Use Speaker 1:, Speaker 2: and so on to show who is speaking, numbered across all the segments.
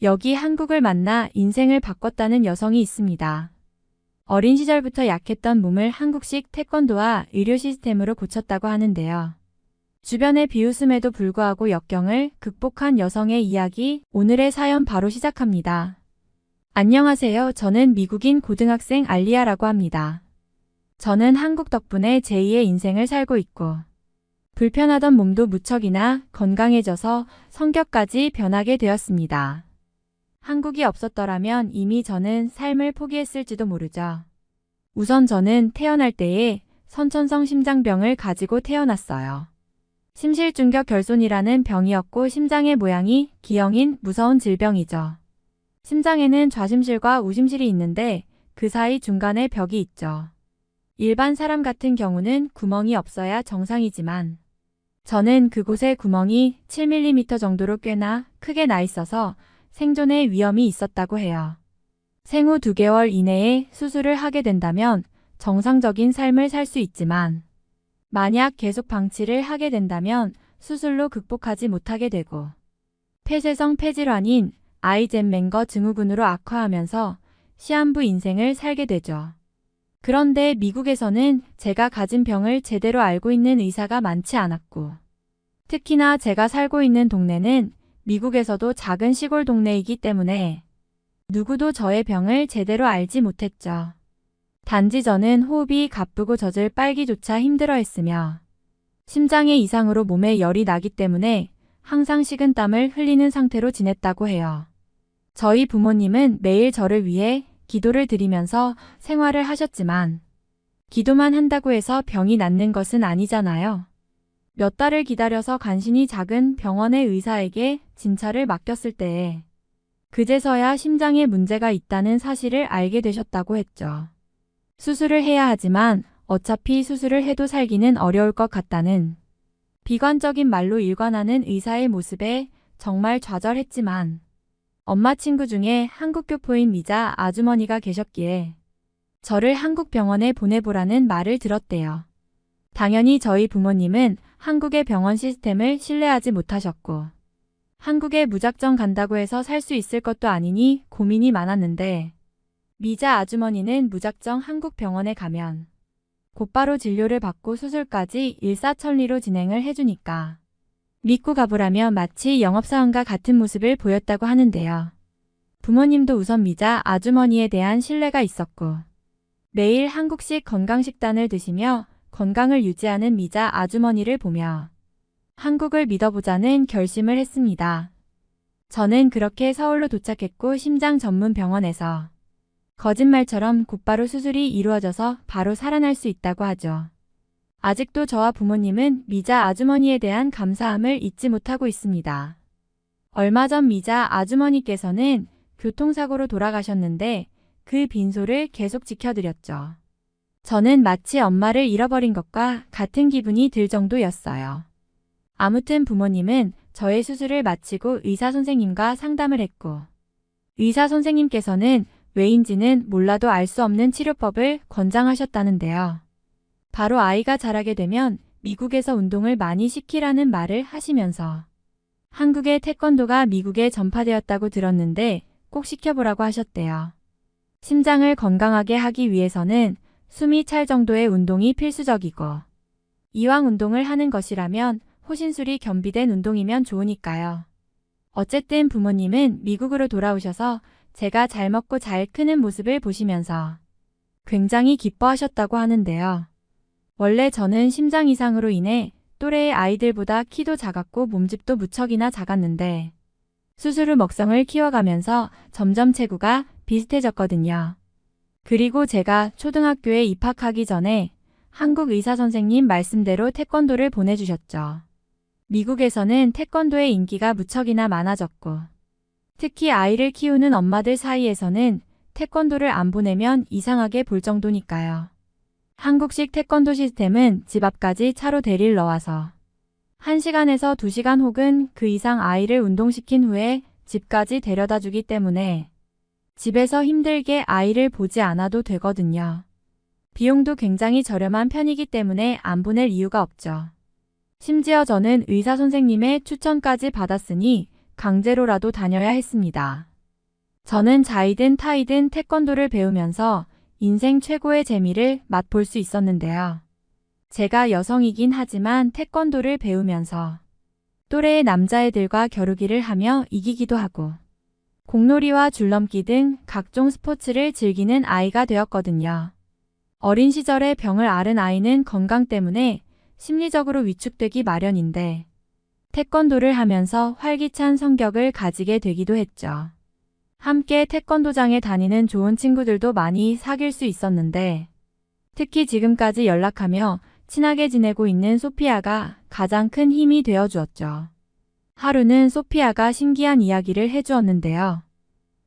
Speaker 1: 여기 한국을 만나 인생을 바꿨다는 여성이 있습니다. 어린 시절부터 약했던 몸을 한국식 태권도와 의료 시스템으로 고쳤다고 하는데요. 주변의 비웃음에도 불구하고 역경을 극복한 여성의 이야기, 오늘의 사연 바로 시작합니다. 안녕하세요. 저는 미국인 고등학생 알리아라고 합니다. 저는 한국 덕분에 제2의 인생을 살고 있고 불편하던 몸도 무척이나 건강해져서 성격까지 변하게 되었습니다. 한국이 없었더라면 이미 저는 삶을 포기했을지도 모르죠. 우선 저는 태어날 때에 선천성 심장병을 가지고 태어났어요. 심실중격 결손이라는 병이었고 심장의 모양이 기형인 무서운 질병이죠. 심장에는 좌심실과 우심실이 있는데 그 사이 중간에 벽이 있죠. 일반 사람 같은 경우는 구멍이 없어야 정상이지만 저는 그곳에 구멍이 7mm 정도로 꽤나 크게 나 있어서 생존의 위험이 있었다고 해요. 생후 2개월 이내에 수술을 하게 된다면 정상적인 삶을 살 수 있지만 만약 계속 방치를 하게 된다면 수술로 극복하지 못하게 되고 폐쇄성 폐질환인 아이젠맹거 증후군으로 악화하면서 시한부 인생을 살게 되죠. 그런데 미국에서는 제가 가진 병을 제대로 알고 있는 의사가 많지 않았고 특히나 제가 살고 있는 동네는 미국에서도 작은 시골 동네이기 때문에 누구도 저의 병을 제대로 알지 못했죠. 단지 저는 호흡이 가쁘고 젖을 빨기조차 힘들어했으며 심장의 이상으로 몸에 열이 나기 때문에 항상 식은땀을 흘리는 상태로 지냈다고 해요. 저희 부모님은 매일 저를 위해 기도를 드리면서 생활을 하셨지만 기도만 한다고 해서 병이 낫는 것은 아니잖아요. 몇 달을 기다려서 간신히 작은 병원의 의사에게 진찰을 맡겼을 때에 그제서야 심장에 문제가 있다는 사실을 알게 되셨다고 했죠. 수술을 해야 하지만 어차피 수술을 해도 살기는 어려울 것 같다는 비관적인 말로 일관하는 의사의 모습에 정말 좌절했지만 엄마 친구 중에 한국교포인 미자 아주머니가 계셨기에 저를 한국 병원에 보내보라는 말을 들었대요. 당연히 저희 부모님은 한국의 병원 시스템을 신뢰하지 못하셨고 한국에 무작정 간다고 해서 살 수 있을 것도 아니니 고민이 많았는데 미자 아주머니는 무작정 한국 병원에 가면 곧바로 진료를 받고 수술까지 일사천리로 진행을 해주니까 믿고 가보라며 마치 영업사원과 같은 모습을 보였다고 하는데요. 부모님도 우선 미자 아주머니에 대한 신뢰가 있었고 매일 한국식 건강식단을 드시며 건강을 유지하는 미자 아주머니를 보며 한국을 믿어보자는 결심을 했습니다. 저는 그렇게 서울로 도착했고 심장 전문 병원에서 거짓말처럼 곧바로 수술이 이루어져서 바로 살아날 수 있다고 하죠. 아직도 저와 부모님은 미자 아주머니에 대한 감사함을 잊지 못하고 있습니다. 얼마 전 미자 아주머니께서는 교통사고로 돌아가셨는데 그 빈소를 계속 지켜드렸죠. 저는 마치 엄마를 잃어버린 것과 같은 기분이 들 정도였어요. 아무튼 부모님은 저의 수술을 마치고 의사 선생님과 상담을 했고 의사 선생님께서는 왜인지는 몰라도 알 수 없는 치료법을 권장하셨다는데요. 바로 아이가 자라게 되면 미국에서 운동을 많이 시키라는 말을 하시면서 한국의 태권도가 미국에 전파되었다고 들었는데 꼭 시켜보라고 하셨대요. 심장을 건강하게 하기 위해서는 숨이 찰 정도의 운동이 필수적이고 이왕 운동을 하는 것이라면 호신술이 겸비된 운동이면 좋으니까요. 어쨌든 부모님은 미국으로 돌아오셔서 제가 잘 먹고 잘 크는 모습을 보시면서 굉장히 기뻐하셨다고 하는데요. 원래 저는 심장 이상으로 인해 또래의 아이들보다 키도 작았고 몸집도 무척이나 작았는데 수술 후 먹성을 키워가면서 점점 체구가 비슷해졌거든요. 그리고 제가 초등학교에 입학하기 전에 한국 의사 선생님 말씀대로 태권도를 보내주셨죠. 미국에서는 태권도의 인기가 무척이나 많아졌고 특히 아이를 키우는 엄마들 사이에서는 태권도를 안 보내면 이상하게 볼 정도니까요. 한국식 태권도 시스템은 집 앞까지 차로 데리러 넣어서 1시간에서 2시간 혹은 그 이상 아이를 운동시킨 후에 집까지 데려다 주기 때문에 집에서 힘들게 아이를 보지 않아도 되거든요. 비용도 굉장히 저렴한 편이기 때문에 안 보낼 이유가 없죠. 심지어 저는 의사 선생님의 추천까지 받았으니 강제로라도 다녀야 했습니다. 저는 자이든 타이든 태권도를 배우면서 인생 최고의 재미를 맛볼 수 있었는데요. 제가 여성이긴 하지만 태권도를 배우면서 또래의 남자애들과 겨루기를 하며 이기기도 하고 공놀이와 줄넘기 등 각종 스포츠를 즐기는 아이가 되었거든요. 어린 시절에 병을 앓은 아이는 건강 때문에 심리적으로 위축되기 마련인데 태권도를 하면서 활기찬 성격을 가지게 되기도 했죠. 함께 태권도장에 다니는 좋은 친구들도 많이 사귈 수 있었는데 특히 지금까지 연락하며 친하게 지내고 있는 소피아가 가장 큰 힘이 되어 주었죠. 하루는 소피아가 신기한 이야기를 해주었는데요.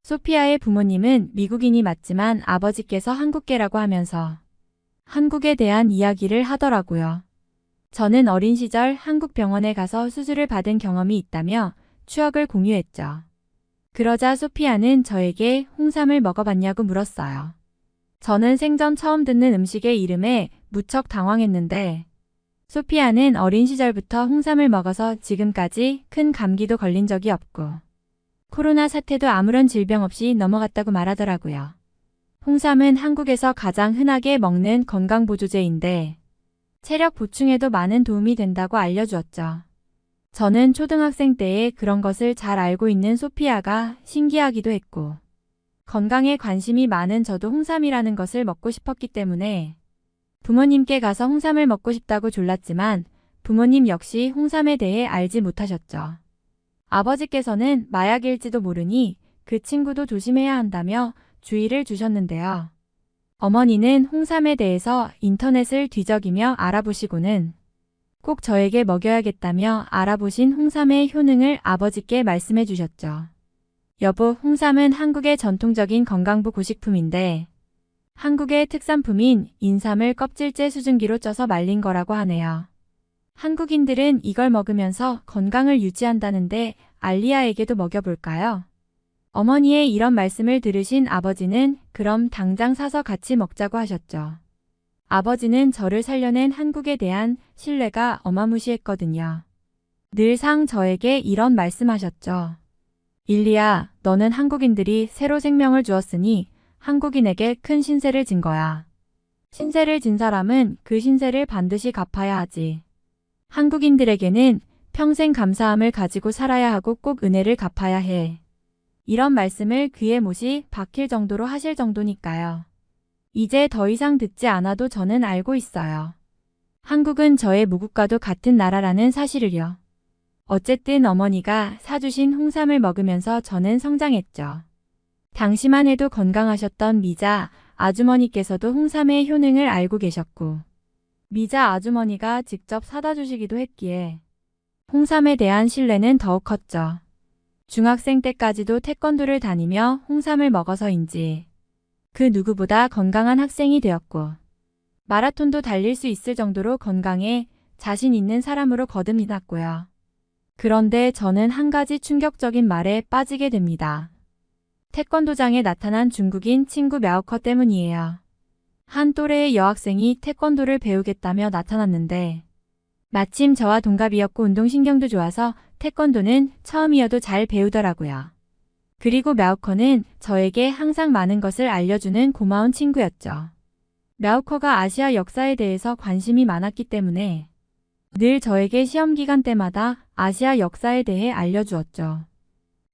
Speaker 1: 소피아의 부모님은 미국인이 맞지만 아버지께서 한국계라고 하면서 한국에 대한 이야기를 하더라고요. 저는 어린 시절 한국 병원에 가서 수술을 받은 경험이 있다며 추억을 공유했죠. 그러자 소피아는 저에게 홍삼을 먹어봤냐고 물었어요. 저는 생전 처음 듣는 음식의 이름에 무척 당황했는데 소피아는 어린 시절부터 홍삼을 먹어서 지금까지 큰 감기도 걸린 적이 없고 코로나 사태도 아무런 질병 없이 넘어갔다고 말하더라고요. 홍삼은 한국에서 가장 흔하게 먹는 건강보조제인데 체력 보충에도 많은 도움이 된다고 알려주었죠. 저는 초등학생 때에 그런 것을 잘 알고 있는 소피아가 신기하기도 했고 건강에 관심이 많은 저도 홍삼이라는 것을 먹고 싶었기 때문에 부모님께 가서 홍삼을 먹고 싶다고 졸랐지만 부모님 역시 홍삼에 대해 알지 못하셨죠. 아버지께서는 마약일지도 모르니 그 친구도 조심해야 한다며 주의를 주셨는데요. 어머니는 홍삼에 대해서 인터넷을 뒤적이며 알아보시고는 꼭 저에게 먹여야겠다며 알아보신 홍삼의 효능을 아버지께 말씀해 주셨죠. 여보, 홍삼은 한국의 전통적인 건강부 고식품인데 한국의 특산품인 인삼을 껍질째 수증기로 쪄서 말린 거라고 하네요. 한국인들은 이걸 먹으면서 건강을 유지한다는데 알리아에게도 먹여볼까요? 어머니의 이런 말씀을 들으신 아버지는 그럼 당장 사서 같이 먹자고 하셨죠. 아버지는 저를 살려낸 한국에 대한 신뢰가 어마무시했거든요. 늘상 저에게 이런 말씀하셨죠. 일리야, 너는 한국인들이 새로 생명을 주었으니 한국인에게 큰 신세를 진 거야. 신세를 진 사람은 그 신세를 반드시 갚아야 하지. 한국인들에게는 평생 감사함을 가지고 살아야 하고 꼭 은혜를 갚아야 해. 이런 말씀을 귀에 못이 박힐 정도로 하실 정도니까요. 이제 더 이상 듣지 않아도 저는 알고 있어요. 한국은 저의 무국과도 같은 나라라는 사실을요. 어쨌든 어머니가 사주신 홍삼을 먹으면서 저는 성장했죠. 당시만 해도 건강하셨던 미자 아주머니께서도 홍삼의 효능을 알고 계셨고 미자 아주머니가 직접 사다 주시기도 했기에 홍삼에 대한 신뢰는 더욱 컸죠. 중학생 때까지도 태권도를 다니며 홍삼을 먹어서인지 그 누구보다 건강한 학생이 되었고 마라톤도 달릴 수 있을 정도로 건강에 자신 있는 사람으로 거듭났고요. 그런데 저는 한 가지 충격적인 말에 빠지게 됩니다. 태권도장에 나타난 중국인 친구 мя오커 때문이에요. 한 또래의 여학생이 태권도를 배우겠다며 나타났는데 마침 저와 동갑이었고 운동신경도 좋아서 태권도는 처음이어도 잘 배우더라고요. 그리고 мя오커는 저에게 항상 많은 것을 알려주는 고마운 친구였죠. мя오커가 아시아 역사에 대해서 관심이 많았기 때문에 늘 저에게 시험 기간 때마다 아시아 역사에 대해 알려주었죠.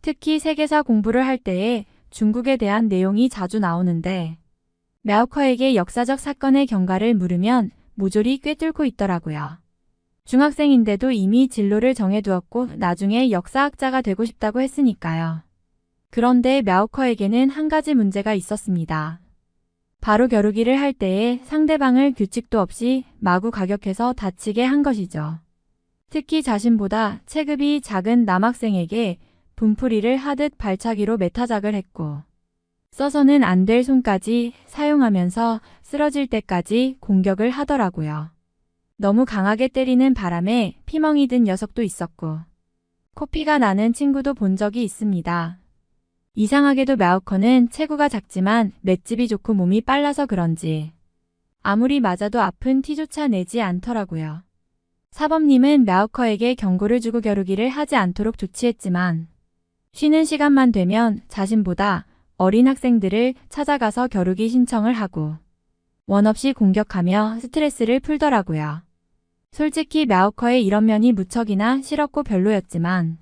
Speaker 1: 특히 세계사 공부를 할 때에 중국에 대한 내용이 자주 나오는데 мя오커에게 역사적 사건의 경과를 물으면 모조리 꿰뚫고 있더라고요. 중학생인데도 이미 진로를 정해두었고 나중에 역사학자가 되고 싶다고 했으니까요. 그런데 мя오커에게는 한 가지 문제가 있었습니다. 바로 겨루기를 할 때에 상대방을 규칙도 없이 마구 가격해서 다치게 한 것이죠. 특히 자신보다 체급이 작은 남학생에게 분풀이를 하듯 발차기로 매타작을 했고 써서는 안 될 손까지 사용하면서 쓰러질 때까지 공격을 하더라고요. 너무 강하게 때리는 바람에 피멍이 든 녀석도 있었고 코피가 나는 친구도 본 적이 있습니다. 이상하게도 мя오커는 체구가 작지만 맷집이 좋고 몸이 빨라서 그런지 아무리 맞아도 아픈 티조차 내지 않더라고요. 사범님은 мя오커에게 경고를 주고 겨루기를 하지 않도록 조치했지만 쉬는 시간만 되면 자신보다 어린 학생들을 찾아가서 겨루기 신청을 하고 원 없이 공격하며 스트레스를 풀더라고요. 솔직히 мя오커의 이런 면이 무척이나 싫었고 별로였지만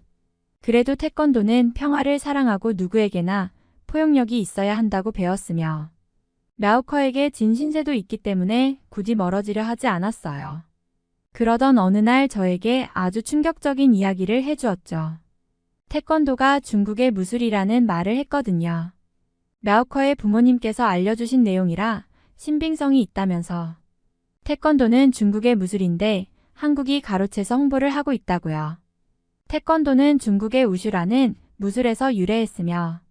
Speaker 1: 그래도 태권도는 평화를 사랑하고 누구에게나 포용력이 있어야 한다고 배웠으며 мя오커에게 진 신세도 있기 때문에 굳이 멀어지려 하지 않았어요. 그러던 어느 날 저에게 아주 충격적인 이야기를 해주었죠. 태권도가 중국의 무술이라는 말을 했거든요. мя오커의 부모님께서 알려주신 내용이라 신빙성이 있다면서 태권도는 중국의 무술인데 한국이 가로채서 홍보를 하고 있다고요. 태권도는 중국의 우슈라는 무술에서 유래했으며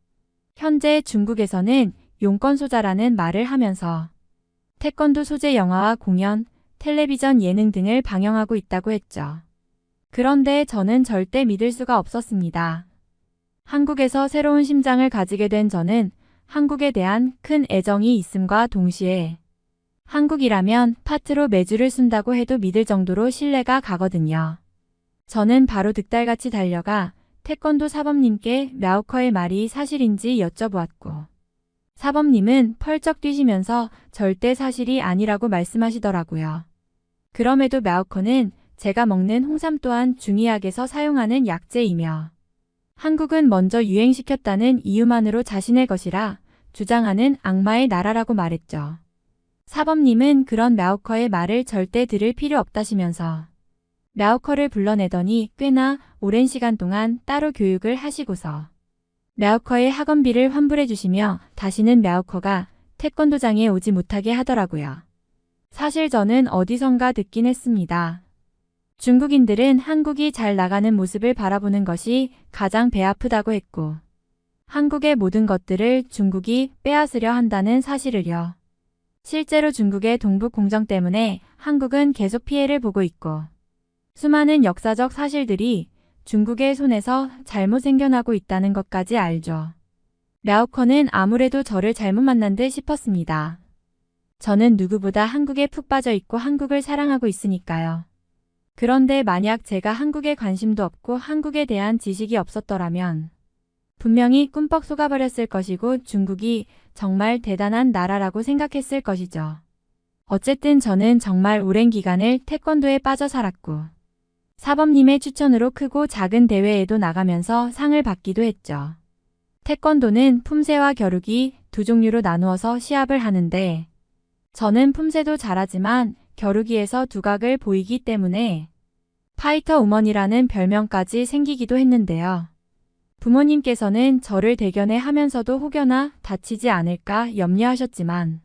Speaker 1: 현재 중국에서는 용권소자라는 말을 하면서 태권도 소재 영화와 공연, 텔레비전 예능 등을 방영하고 있다고 했죠. 그런데 저는 절대 믿을 수가 없었습니다. 한국에서 새로운 심장을 가지게 된 저는 한국에 대한 큰 애정이 있음과 동시에 한국이라면 파트로 매주를 쓴다고 해도 믿을 정도로 신뢰가 가거든요. 저는 바로 득달같이 달려가 태권도 사범님께 мя오커의 말이 사실인지 여쭤보았고 사범님은 펄쩍 뛰시면서 절대 사실이 아니라고 말씀하시더라고요. 그럼에도 мя오커는 제가 먹는 홍삼 또한 중의학에서 사용하는 약재이며 한국은 먼저 유행시켰다는 이유만으로 자신의 것이라 주장하는 악마의 나라라고 말했죠. 사범님은 그런 мя오커의 말을 절대 들을 필요 없다시면서 мя오커를 불러내더니 꽤나 오랜 시간 동안 따로 교육을 하시고서 мя오커의 학원비를 환불해 주시며 다시는 мя오커가 태권도장에 오지 못하게 하더라고요. 사실 저는 어디선가 듣긴 했습니다. 중국인들은 한국이 잘 나가는 모습을 바라보는 것이 가장 배 아프다고 했고 한국의 모든 것들을 중국이 빼앗으려 한다는 사실을요. 실제로 중국의 동북 공정 때문에 한국은 계속 피해를 보고 있고 수많은 역사적 사실들이 중국의 손에서 잘못 생겨나고 있다는 것까지 알죠. мя오커는 아무래도 저를 잘못 만난 듯 싶었습니다. 저는 누구보다 한국에 푹 빠져 있고 한국을 사랑하고 있으니까요. 그런데 만약 제가 한국에 관심도 없고 한국에 대한 지식이 없었더라면 분명히 꿈뻑 속아버렸을 것이고 중국이 정말 대단한 나라라고 생각했을 것이죠. 어쨌든 저는 정말 오랜 기간을 태권도에 빠져 살았고 사범님의 추천으로 크고 작은 대회에도 나가면서 상을 받기도 했죠. 태권도는 품새와 겨루기 두 종류로 나누어서 시합을 하는데 저는 품새도 잘하지만 겨루기에서 두각을 보이기 때문에 파이터 우먼이라는 별명까지 생기기도 했는데요. 부모님께서는 저를 대견해 하면서도 혹여나 다치지 않을까 염려하셨지만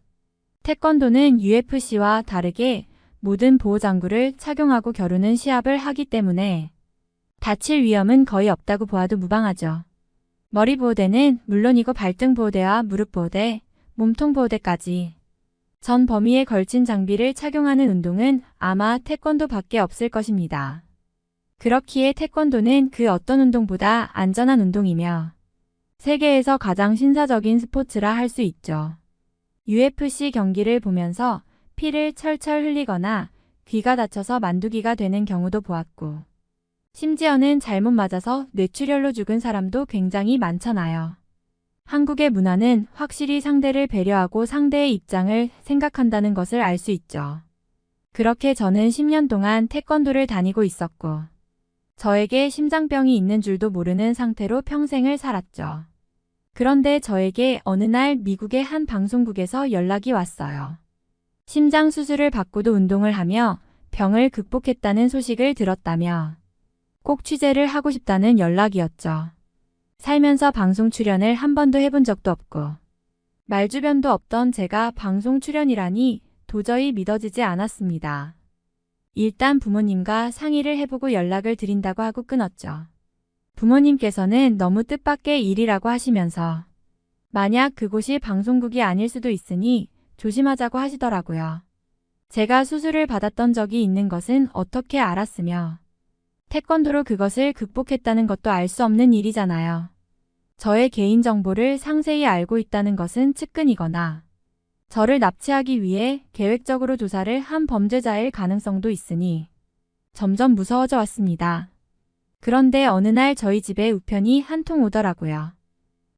Speaker 1: 태권도는 UFC와 다르게 모든 보호장구를 착용하고 겨루는 시합을 하기 때문에 다칠 위험은 거의 없다고 보아도 무방하죠. 머리 보호대는 물론이고 발등 보호대와 무릎 보호대, 몸통 보호대까지 전 범위에 걸친 장비를 착용하는 운동은 아마 태권도밖에 없을 것입니다. 그렇기에 태권도는 그 어떤 운동보다 안전한 운동이며 세계에서 가장 신사적인 스포츠라 할 수 있죠. UFC 경기를 보면서 피를 철철 흘리거나 귀가 다쳐서 만두기가 되는 경우도 보았고 심지어는 잘못 맞아서 뇌출혈로 죽은 사람도 굉장히 많잖아요. 한국의 문화는 확실히 상대를 배려하고 상대의 입장을 생각한다는 것을 알 수 있죠. 그렇게 저는 10년 동안 태권도를 다니고 있었고 저에게 심장병이 있는 줄도 모르는 상태로 평생을 살았죠. 그런데 저에게 어느 날 미국의 한 방송국에서 연락이 왔어요. 심장 수술을 받고도 운동을 하며 병을 극복했다는 소식을 들었다며 꼭 취재를 하고 싶다는 연락이었죠. 살면서 방송 출연을 한 번도 해본 적도 없고 말주변도 없던 제가 방송 출연이라니 도저히 믿어지지 않았습니다. 일단 부모님과 상의를 해보고 연락을 드린다고 하고 끊었죠. 부모님께서는 너무 뜻밖의 일이라고 하시면서 만약 그곳이 방송국이 아닐 수도 있으니 조심하자고 하시더라고요. 제가 수술을 받았던 적이 있는 것은 어떻게 알았으며 태권도로 그것을 극복했다는 것도 알 수 없는 일이잖아요. 저의 개인정보를 상세히 알고 있다는 것은 측근이거나 저를 납치하기 위해 계획적으로 조사를 한 범죄자일 가능성도 있으니 점점 무서워져 왔습니다. 그런데 어느 날 저희 집에 우편이 한 통 오더라고요.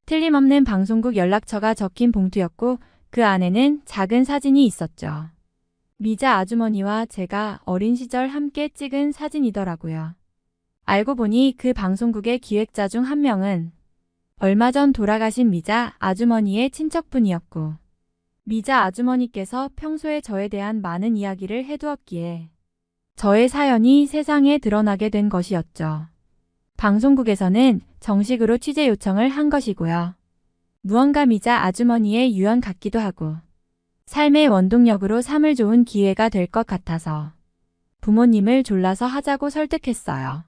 Speaker 1: 틀림없는 방송국 연락처가 적힌 봉투였고 그 안에는 작은 사진이 있었죠. 미자 아주머니와 제가 어린 시절 함께 찍은 사진이더라고요. 알고 보니 그 방송국의 기획자 중 한 명은 얼마 전 돌아가신 미자 아주머니의 친척분이었고 미자 아주머니께서 평소에 저에 대한 많은 이야기를 해두었기에 저의 사연이 세상에 드러나게 된 것이었죠. 방송국에서는 정식으로 취재 요청을 한 것이고요. 무언가 미자 아주머니의 유언 같기도 하고 삶의 원동력으로 삼을 좋은 기회가 될 것 같아서 부모님을 졸라서 하자고 설득했어요.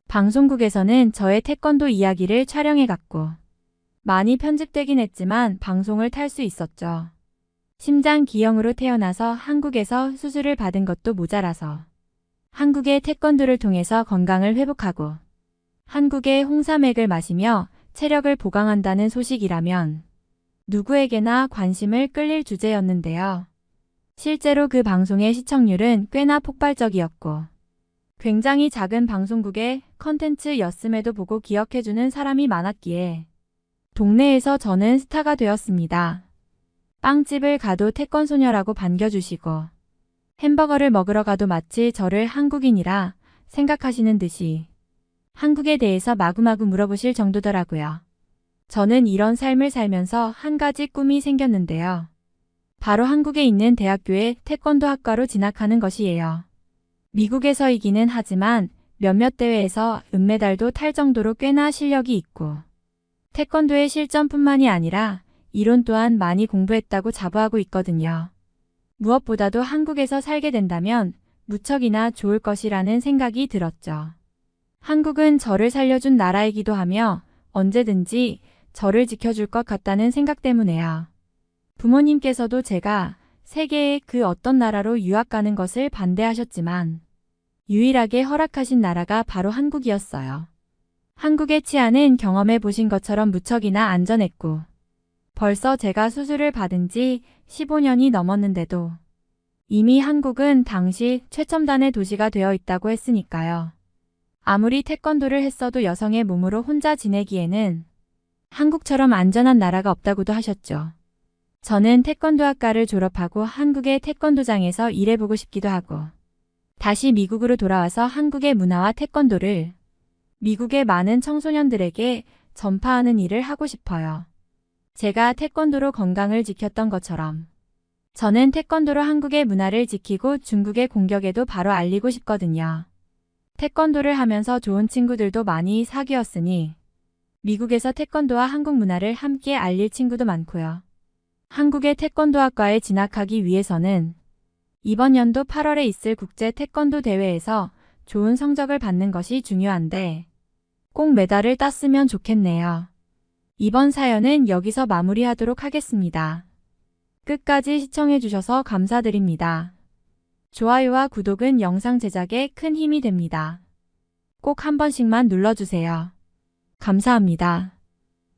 Speaker 1: 방송국에서는 저의 태권도 이야기를 촬영해갔고 많이 편집되긴 했지만 방송을 탈 수 있었죠. 심장 기형으로 태어나서 한국에서 수술을 받은 것도 모자라서 한국의 태권도를 통해서 건강을 회복하고 한국의 홍삼액을 마시며 체력을 보강한다는 소식이라면 누구에게나 관심을 끌릴 주제였는데요. 실제로 그 방송의 시청률은 꽤나 폭발적이었고 굉장히 작은 방송국의 컨텐츠였음에도 보고 기억해주는 사람이 많았기에 동네에서 저는 스타가 되었습니다. 빵집을 가도 태권소녀라고 반겨주시고 햄버거를 먹으러 가도 마치 저를 한국인이라 생각하시는 듯이 한국에 대해서 마구마구 물어보실 정도더라고요. 저는 이런 삶을 살면서 한 가지 꿈이 생겼는데요. 바로 한국에 있는 대학교의 태권도 학과로 진학하는 것이에요. 미국에서이기는 하지만 몇몇 대회에서 은메달도 탈 정도로 꽤나 실력이 있고 태권도의 실전뿐만이 아니라 이론 또한 많이 공부했다고 자부하고 있거든요. 무엇보다도 한국에서 살게 된다면 무척이나 좋을 것이라는 생각이 들었죠. 한국은 저를 살려준 나라이기도 하며 언제든지 저를 지켜줄 것 같다는 생각 때문에요. 부모님께서도 제가 세계의 그 어떤 나라로 유학 가는 것을 반대하셨지만 유일하게 허락하신 나라가 바로 한국이었어요. 한국의 치안은 경험해 보신 것처럼 무척이나 안전했고 벌써 제가 수술을 받은 지 15년이 넘었는데도 이미 한국은 당시 최첨단의 도시가 되어 있다고 했으니까요. 아무리 태권도를 했어도 여성의 몸으로 혼자 지내기에는 한국처럼 안전한 나라가 없다고도 하셨죠. 저는 태권도 학과를 졸업하고 한국의 태권도장에서 일해보고 싶기도 하고 다시 미국으로 돌아와서 한국의 문화와 태권도를 미국의 많은 청소년들에게 전파하는 일을 하고 싶어요. 제가 태권도로 건강을 지켰던 것처럼 저는 태권도로 한국의 문화를 지키고 중국의 공격에도 바로 알리고 싶거든요. 태권도를 하면서 좋은 친구들도 많이 사귀었으니 미국에서 태권도와 한국 문화를 함께 알릴 친구도 많고요. 한국의 태권도학과에 진학하기 위해서는 이번 연도 8월에 있을 국제 태권도 대회에서 좋은 성적을 받는 것이 중요한데 꼭 메달을 땄으면 좋겠네요. 이번 사연은 여기서 마무리하도록 하겠습니다. 끝까지 시청해주셔서 감사드립니다. 좋아요와 구독은 영상 제작에 큰 힘이 됩니다. 꼭 한 번씩만 눌러주세요. 감사합니다.